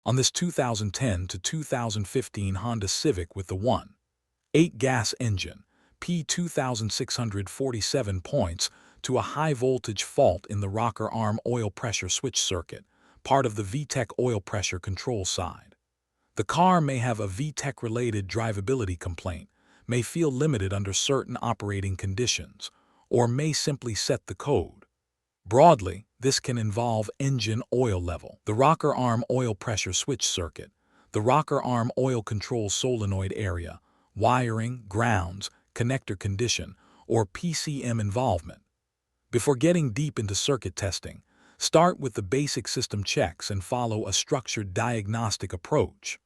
On this 2010 to 2015 Honda Civic with the 1.8 gas engine, P2647 points to a high-voltage fault in the rocker arm oil pressure switch circuit, part of the VTEC oil pressure control side. The car may have a VTEC-related drivability complaint, may feel limited under certain operating conditions, or may simply set the code. Broadly, this can involve engine oil level, the rocker arm oil pressure switch circuit, the rocker arm oil control solenoid area, wiring, grounds, connector condition, or PCM involvement. Before getting deep into circuit testing, start with the basic system checks and follow a structured diagnostic approach.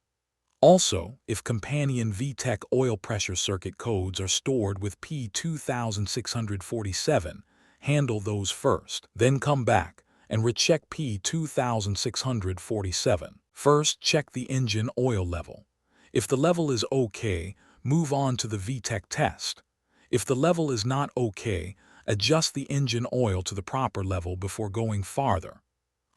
Also, if companion VTEC oil pressure circuit codes are stored with P2647, handle those first, then come back and recheck P2647. First, check the engine oil level. If the level is okay, move on to the VTEC test. If the level is not okay, adjust the engine oil to the proper level before going farther.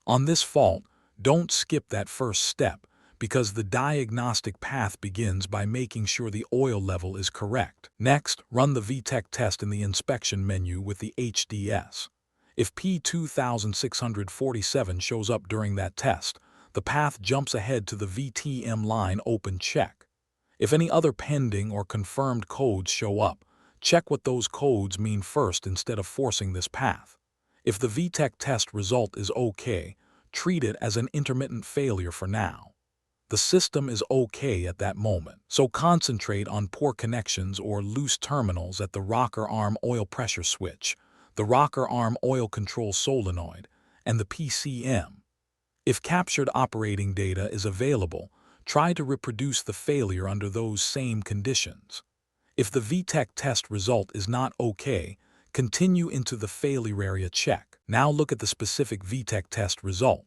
On this fault, don't skip that first step, because the diagnostic path begins by making sure the oil level is correct. Next, run the VTEC test in the inspection menu with the HDS. If P2647 shows up during that test, the path jumps ahead to the VTM line open check. If any other pending or confirmed codes show up, check what those codes mean first instead of forcing this path. If the VTEC test result is okay, treat it as an intermittent failure for now. The system is okay at that moment, so concentrate on poor connections or loose terminals at the rocker arm oil pressure switch, the rocker arm oil control solenoid, and the PCM. If captured operating data is available, try to reproduce the failure under those same conditions. If the VTEC test result is not okay, continue into the failure area check. Now look at the specific VTEC test result.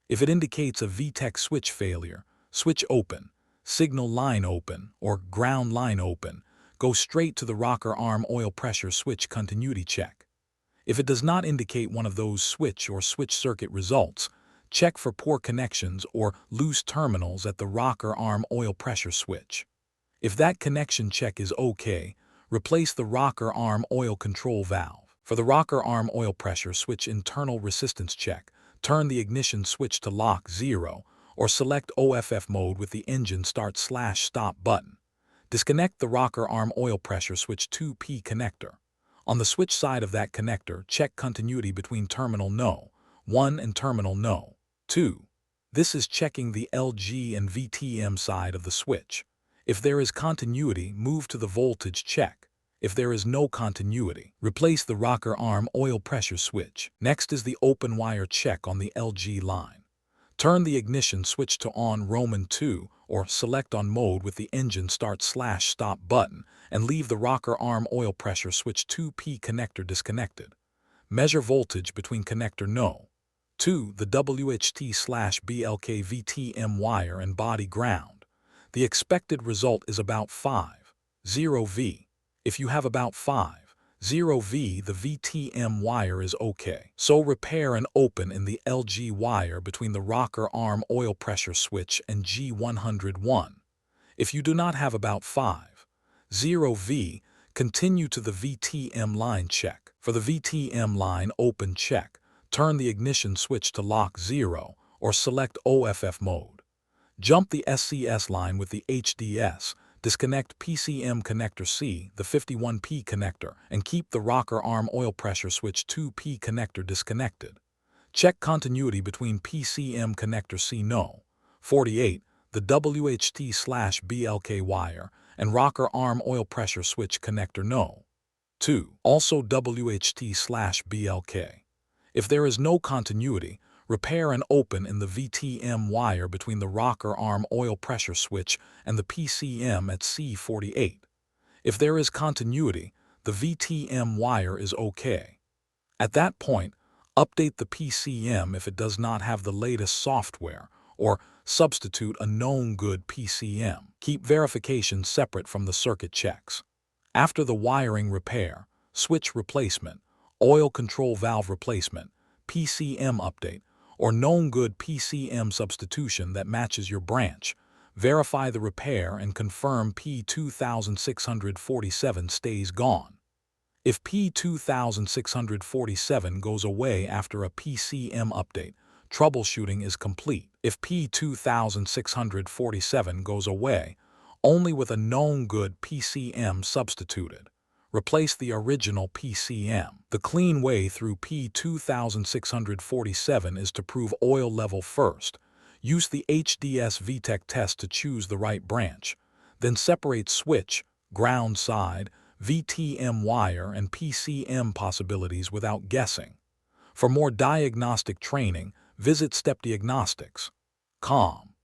If it indicates a VTEC switch failure, switch open, signal line open, or ground line open, go straight to the rocker arm oil pressure switch continuity check. If it does not indicate one of those switch or switch circuit results, check for poor connections or loose terminals at the rocker arm oil pressure switch. If that connection check is okay, replace the rocker arm oil control valve. For the rocker arm oil pressure switch internal resistance check, turn the ignition switch to lock 0, or select OFF mode with the engine start/stop button. Disconnect the rocker arm oil pressure switch 2P connector. On the switch side of that connector, check continuity between terminal No. 1 and terminal No. 2. This is checking the LG and VTM side of the switch. If there is continuity, move to the voltage check. If there is no continuity, replace the rocker arm oil pressure switch. Next is the open wire check on the LG line. Turn the ignition switch to on Roman 2 or select on mode with the engine start/stop button and leave the rocker arm oil pressure switch 2P connector disconnected. Measure voltage between connector No. 2, the WHT/BLK VTM wire and body ground. The expected result is about 5.0 V. If you have about 5.0 V, the VTM wire is okay. So repair and open in the LG wire between the rocker arm oil pressure switch and G101. If you do not have about 5.0 V, continue to the VTM line check. For the VTM line open check, turn the ignition switch to lock 0 or select OFF mode. Jump the SCS line with the HDS, disconnect PCM connector C, the 51P connector, and keep the rocker arm oil pressure switch 2P connector disconnected. Check continuity between PCM connector C No. 48, the WHT/BLK wire, and rocker arm oil pressure switch connector No. 2, also WHT/BLK. If there is no continuity, repair and open in the VTM wire between the rocker arm oil pressure switch and the PCM at C48. If there is continuity, the VTM wire is okay. At that point, update the PCM if it does not have the latest software, or substitute a known good PCM. Keep verification separate from the circuit checks. After the wiring repair, switch replacement, oil control valve replacement, PCM update, or known good PCM substitution that matches your branch. Verify the repair and confirm P2647 stays gone. If P2647 goes away after a PCM update, troubleshooting is complete. If P2647 goes away, only with a known good PCM substituted, replace the original PCM. The clean way through P2647 is to prove oil level first. Use the HDS VTEC test to choose the right branch. Then separate switch, ground side, VTM wire, and PCM possibilities without guessing. For more diagnostic training, visit stepdiagnostics.com.